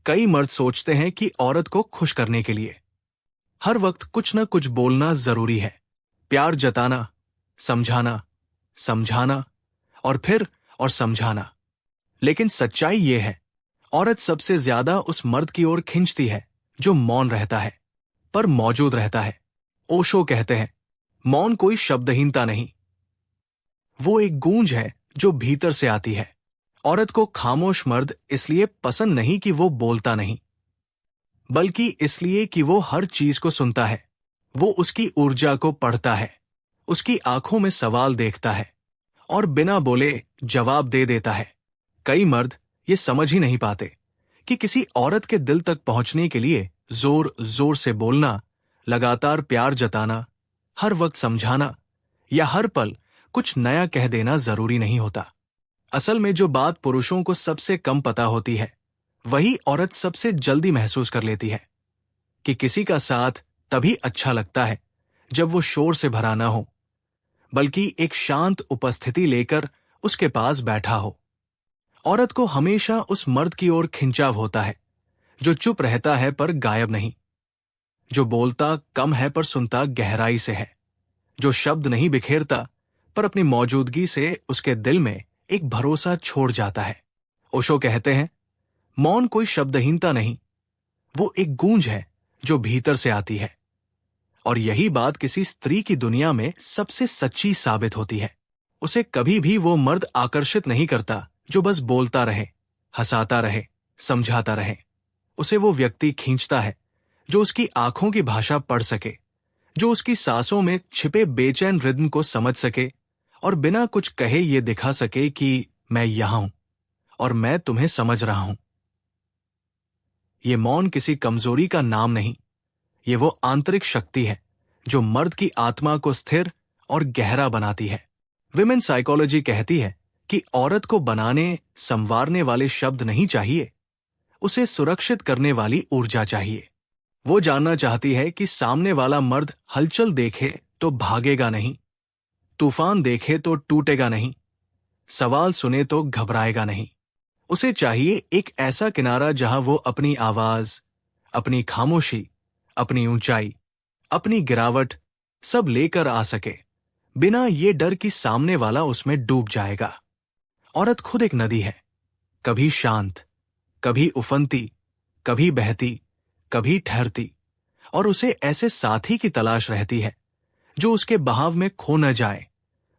कई मर्द सोचते हैं कि औरत को खुश करने के लिए हर वक्त कुछ न कुछ बोलना जरूरी है। प्यार जताना, समझाना, समझाना और फिर और समझाना। लेकिन सच्चाई ये है, औरत सबसे ज्यादा उस मर्द की ओर खींचती है जो मौन रहता है पर मौजूद रहता है। ओशो कहते हैं, मौन कोई शब्दहीनता नहीं, वो एक गूंज है जो भीतर से आती है। औरत को खामोश मर्द इसलिए पसंद नहीं कि वो बोलता नहीं, बल्कि इसलिए कि वो हर चीज को सुनता है। वो उसकी ऊर्जा को पढ़ता है, उसकी आंखों में सवाल देखता है और बिना बोले जवाब दे देता है। कई मर्द ये समझ ही नहीं पाते कि किसी औरत के दिल तक पहुंचने के लिए जोर जोर से बोलना, लगातार प्यार जताना, हर वक्त समझाना या हर पल कुछ नया कह देना जरूरी नहीं होता। असल में जो बात पुरुषों को सबसे कम पता होती है, वही औरत सबसे जल्दी महसूस कर लेती है कि किसी का साथ तभी अच्छा लगता है जब वो शोर से भरा ना हो, बल्कि एक शांत उपस्थिति लेकर उसके पास बैठा हो। औरत को हमेशा उस मर्द की ओर खिंचाव होता है जो चुप रहता है पर गायब नहीं, जो बोलता कम है पर सुनता गहराई से है, जो शब्द नहीं बिखेरता पर अपनी मौजूदगी से उसके दिल में एक भरोसा छोड़ जाता है। ओशो कहते हैं, मौन कोई शब्दहीनता नहीं, वो एक गूंज है जो भीतर से आती है। और यही बात किसी स्त्री की दुनिया में सबसे सच्ची साबित होती है। उसे कभी भी वो मर्द आकर्षित नहीं करता जो बस बोलता रहे, हंसाता रहे, समझाता रहे। उसे वो व्यक्ति खींचता है जो उसकी आंखों की भाषा पढ़ सके, जो उसकी सांसों में छिपे बेचैन रिदम को समझ सके और बिना कुछ कहे ये दिखा सके कि मैं यहां हूं और मैं तुम्हें समझ रहा हूं। ये मौन किसी कमजोरी का नाम नहीं, ये वो आंतरिक शक्ति है जो मर्द की आत्मा को स्थिर और गहरा बनाती है। विमेन साइकोलॉजी कहती है कि औरत को बनाने, संवारने वाले शब्द नहीं चाहिए, उसे सुरक्षित करने वाली ऊर्जा चाहिए। वो जानना चाहती है कि सामने वाला मर्द हलचल देखे तो भागेगा नहीं, तूफान देखे तो टूटेगा नहीं, सवाल सुने तो घबराएगा नहीं। उसे चाहिए एक ऐसा किनारा जहां वो अपनी आवाज, अपनी खामोशी, अपनी ऊंचाई, अपनी गिरावट सब लेकर आ सके, बिना ये डर कि सामने वाला उसमें डूब जाएगा। औरत खुद एक नदी है, कभी शांत, कभी उफनती, कभी बहती, कभी ठहरती, और उसे ऐसे साथी की तलाश रहती है जो उसके बहाव में खो न जाए,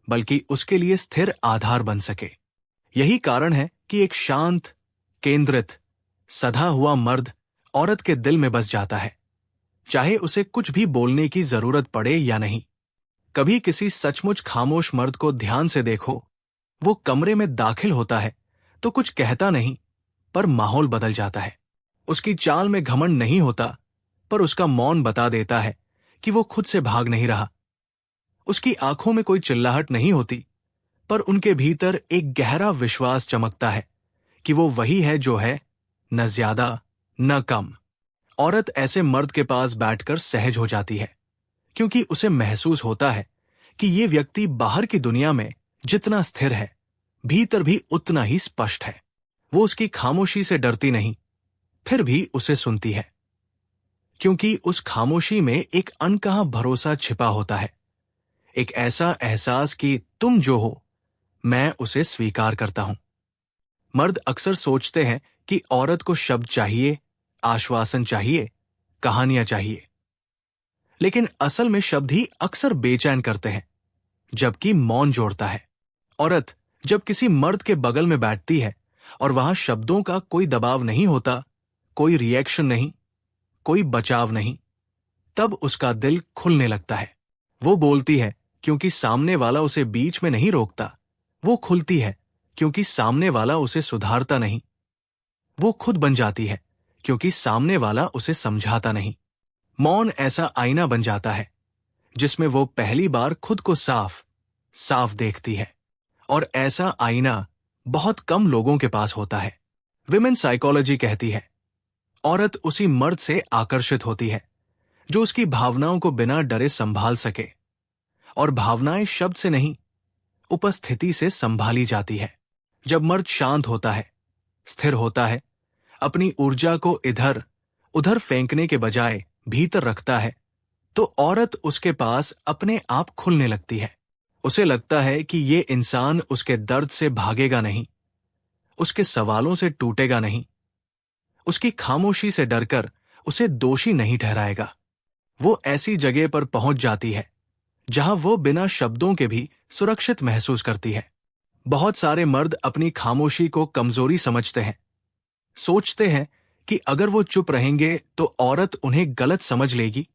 बल्कि उसके लिए स्थिर आधार बन सके। यही कारण है कि एक शांत, केंद्रित, सधा हुआ मर्द औरत के दिल में बस जाता है, चाहे उसे कुछ भी बोलने की जरूरत पड़े या नहीं। कभी किसी सचमुच खामोश मर्द को ध्यान से देखो, वो कमरे में दाखिल होता है तो कुछ कहता नहीं, पर माहौल बदल जाता है। उसकी चाल में घमंड नहीं होता, पर उसका मौन बता देता है कि वो खुद से भाग नहीं रहा। उसकी आंखों में कोई चिल्लाहट नहीं होती, पर उनके भीतर एक गहरा विश्वास चमकता है कि वो वही है जो है, न ज्यादा न कम। औरत ऐसे मर्द के पास बैठकर सहज हो जाती है, क्योंकि उसे महसूस होता है कि ये व्यक्ति बाहर की दुनिया में जितना स्थिर है, भीतर भी उतना ही स्पष्ट है। वो उसकी खामोशी से डरती नहीं, फिर भी उसे सुनती है, क्योंकि उस खामोशी में एक अनकहा भरोसा छिपा होता है, एक ऐसा एहसास कि तुम जो हो, मैं उसे स्वीकार करता हूं। मर्द अक्सर सोचते हैं कि औरत को शब्द चाहिए, आश्वासन चाहिए, कहानियां चाहिए, लेकिन असल में शब्द ही अक्सर बेचैन करते हैं, जबकि मौन जोड़ता है। औरत जब किसी मर्द के बगल में बैठती है और वहां शब्दों का कोई दबाव नहीं होता, कोई रिएक्शन नहीं, कोई बचाव नहीं, तब उसका दिल खुलने लगता है। वो बोलती है क्योंकि सामने वाला उसे बीच में नहीं रोकता, वो खुलती है क्योंकि सामने वाला उसे सुधारता नहीं, वो खुद बन जाती है क्योंकि सामने वाला उसे समझाता नहीं। मौन ऐसा आईना बन जाता है जिसमें वो पहली बार खुद को साफ साफ देखती है, और ऐसा आईना बहुत कम लोगों के पास होता है। विमेन साइकोलॉजी कहती है, औरत उसी मर्द से आकर्षित होती है जो उसकी भावनाओं को बिना डरे संभाल सके, और भावनाएं शब्द से नहीं, उपस्थिति से संभाली जाती है। जब मर्द शांत होता है, स्थिर होता है, अपनी ऊर्जा को इधर उधर फेंकने के बजाय भीतर रखता है, तो औरत उसके पास अपने आप खुलने लगती है। उसे लगता है कि ये इंसान उसके दर्द से भागेगा नहीं, उसके सवालों से टूटेगा नहीं, उसकी खामोशी से डरकर उसे दोषी नहीं ठहराएगा। वो ऐसी जगह पर पहुंच जाती है जहां वो बिना शब्दों के भी सुरक्षित महसूस करती है। बहुत सारे मर्द अपनी खामोशी को कमजोरी समझते हैं, सोचते हैं कि अगर वो चुप रहेंगे तो औरत उन्हें गलत समझ लेगी,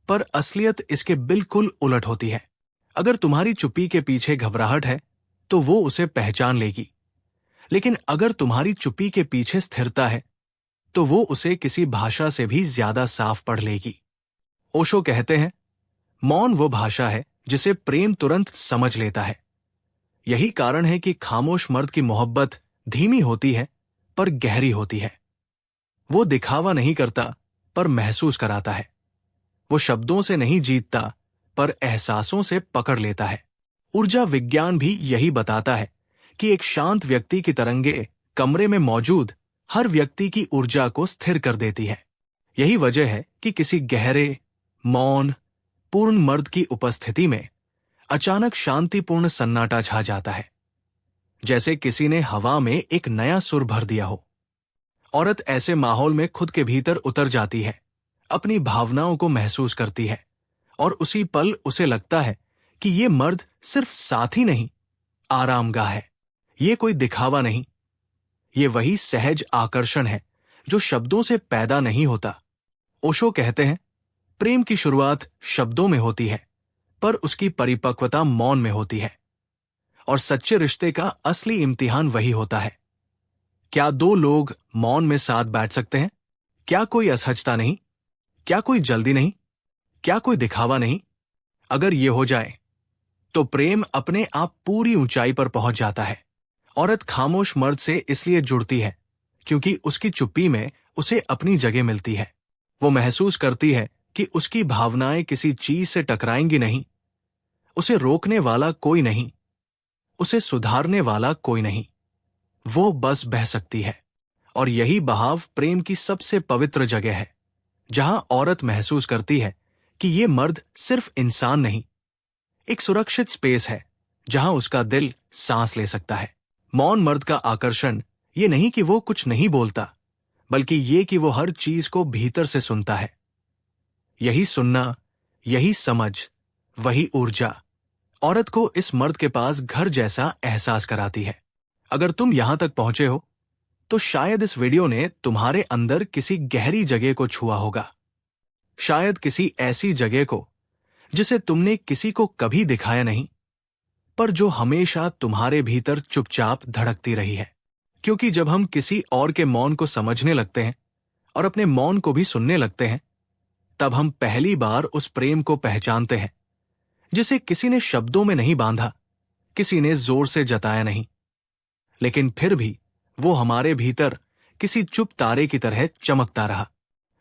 पर असलियत इसके बिल्कुल उलट होती है। अगर तुम्हारी चुप्पी के पीछे घबराहट है तो वो उसे पहचान लेगी, लेकिन अगर तुम्हारी चुप्पी के पीछे स्थिरता है तो वो उसे किसी भाषा से भी ज्यादा साफ पढ़ लेगी। ओशो कहते हैं, मौन वो भाषा है जिसे प्रेम तुरंत समझ लेता है। यही कारण है कि खामोश मर्द की मोहब्बत धीमी होती है पर गहरी होती है। वो दिखावा नहीं करता पर महसूस कराता है। वो शब्दों से नहीं जीतता पर एहसासों से पकड़ लेता है। ऊर्जा विज्ञान भी यही बताता है कि एक शांत व्यक्ति की तरंगे कमरे में मौजूद हर व्यक्ति की ऊर्जा को स्थिर कर देती है। यही वजह है कि किसी गहरे, मौन, पूर्ण मर्द की उपस्थिति में अचानक शांतिपूर्ण सन्नाटा छा जाता है, जैसे किसी ने हवा में एक नया सुर भर दिया हो। औरत ऐसे माहौल में खुद के भीतर उतर जाती है, अपनी भावनाओं को महसूस करती है, और उसी पल उसे लगता है कि ये मर्द सिर्फ साथी नहीं, आरामगाह है। ये कोई दिखावा नहीं, ये वही सहज आकर्षण है जो शब्दों से पैदा नहीं होता। ओशो कहते हैं, प्रेम की शुरुआत शब्दों में होती है, पर उसकी परिपक्वता मौन में होती है। और सच्चे रिश्ते का असली इम्तिहान वही होता है। क्या दो लोग मौन में साथ बैठ सकते हैं? क्या कोई असहजता नहीं? क्या कोई जल्दी नहीं? क्या कोई दिखावा नहीं? अगर ये हो जाए तो प्रेम अपने आप पूरी ऊंचाई पर पहुंच जाता है। औरत खामोश मर्द से इसलिए जुड़ती है क्योंकि उसकी चुप्पी में उसे अपनी जगह मिलती है। वो महसूस करती है कि उसकी भावनाएं किसी चीज से टकराएंगी नहीं, उसे रोकने वाला कोई नहीं, उसे सुधारने वाला कोई नहीं। वो बस बह सकती है। और यही बहाव प्रेम की सबसे पवित्र जगह है, जहां औरत महसूस करती है कि ये मर्द सिर्फ इंसान नहीं, एक सुरक्षित स्पेस है जहां उसका दिल सांस ले सकता है। मौन मर्द का आकर्षण ये नहीं कि वो कुछ नहीं बोलता, बल्कि ये कि वो हर चीज को भीतर से सुनता है। यही सुनना, यही समझ, वही ऊर्जा औरत को इस मर्द के पास घर जैसा एहसास कराती है। अगर तुम यहां तक पहुंचे हो तो शायद इस वीडियो ने तुम्हारे अंदर किसी गहरी जगह को छुआ होगा, शायद किसी ऐसी जगह को जिसे तुमने किसी को कभी दिखाया नहीं, पर जो हमेशा तुम्हारे भीतर चुपचाप धड़कती रही है। क्योंकि जब हम किसी और के मौन को समझने लगते हैं और अपने मौन को भी सुनने लगते हैं, तब हम पहली बार उस प्रेम को पहचानते हैं जिसे किसी ने शब्दों में नहीं बांधा, किसी ने जोर से जताया नहीं, लेकिन फिर भी वो हमारे भीतर किसी चुप तारे की तरह चमकता रहा।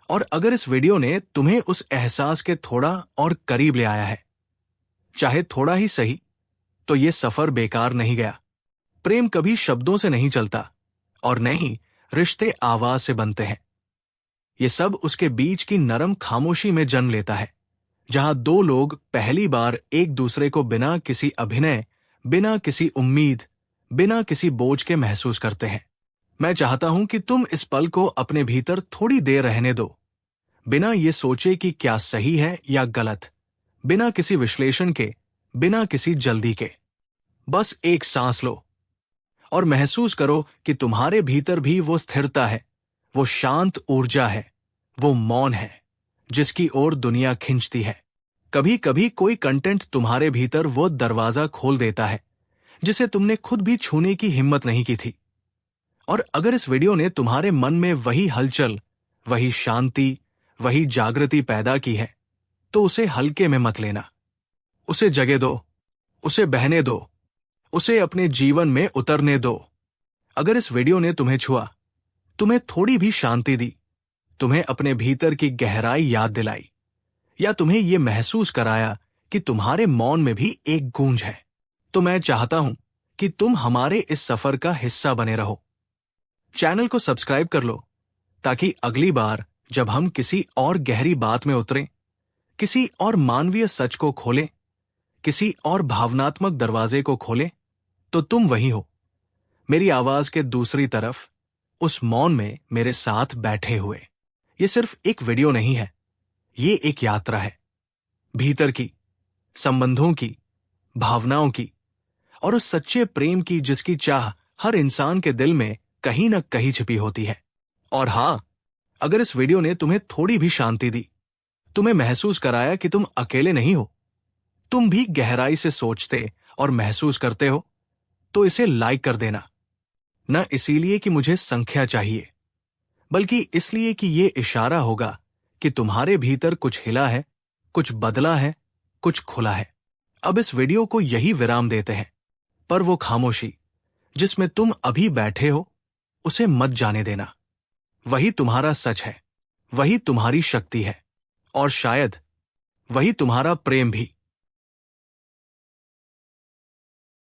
और अगर इस वीडियो ने तुम्हें उस एहसास के थोड़ा और करीब ले आया है, चाहे थोड़ा ही सही, तो ये सफर बेकार नहीं गया। प्रेम कभी शब्दों से नहीं चलता, और नहीं रिश्ते आवाज से बनते हैं। ये सब उसके बीच की नरम खामोशी में जन्म लेता है, जहां दो लोग पहली बार एक दूसरे को बिना किसी अभिनय, बिना किसी उम्मीद, बिना किसी बोझ के महसूस करते हैं। मैं चाहता हूं कि तुम इस पल को अपने भीतर थोड़ी देर रहने दो, बिना ये सोचे कि क्या सही है या गलत, बिना किसी विश्लेषण के, बिना किसी जल्दी के। बस एक सांस लो और महसूस करो कि तुम्हारे भीतर भी वो स्थिरता है, वो शांत ऊर्जा है, वो मौन है जिसकी ओर दुनिया खिंचती है। कभी कभी कोई कंटेंट तुम्हारे भीतर वो दरवाजा खोल देता है जिसे तुमने खुद भी छूने की हिम्मत नहीं की थी। और अगर इस वीडियो ने तुम्हारे मन में वही हलचल, वही शांति, वही जागृति पैदा की है, तो उसे हल्के में मत लेना। उसे जगह दो, उसे बहने दो, उसे अपने जीवन में उतरने दो। अगर इस वीडियो ने तुम्हें छुआ, तुम्हें थोड़ी भी शांति दी, तुम्हें अपने भीतर की गहराई याद दिलाई, या तुम्हें यह महसूस कराया कि तुम्हारे मौन में भी एक गूंज है, तो मैं चाहता हूं कि तुम हमारे इस सफर का हिस्सा बने रहो। चैनल को सब्सक्राइब कर लो ताकि अगली बार जब हम किसी और गहरी बात में उतरें, किसी और मानवीय सच को खोलें, किसी और भावनात्मक दरवाजे को खोलें, तो तुम वही हो, मेरी आवाज के दूसरी तरफ, उस मौन में मेरे साथ बैठे हुए। ये सिर्फ एक वीडियो नहीं है, ये एक यात्रा है, भीतर की, संबंधों की, भावनाओं की, और उस सच्चे प्रेम की जिसकी चाह हर इंसान के दिल में कहीं न कहीं छिपी होती है। और हां, अगर इस वीडियो ने तुम्हें थोड़ी भी शांति दी, तुम्हें महसूस कराया कि तुम अकेले नहीं हो, तुम भी गहराई से सोचते और महसूस करते हो, तो इसे लाइक कर देना। न इसीलिए कि मुझे संख्या चाहिए, बल्कि इसलिए कि ये इशारा होगा कि तुम्हारे भीतर कुछ हिला है, कुछ बदला है, कुछ खुला है। अब इस वीडियो को यही विराम देते हैं, पर वो खामोशी जिसमें तुम अभी बैठे हो, उसे मत जाने देना। वही तुम्हारा सच है, वही तुम्हारी शक्ति है, और शायद वही तुम्हारा प्रेम भी।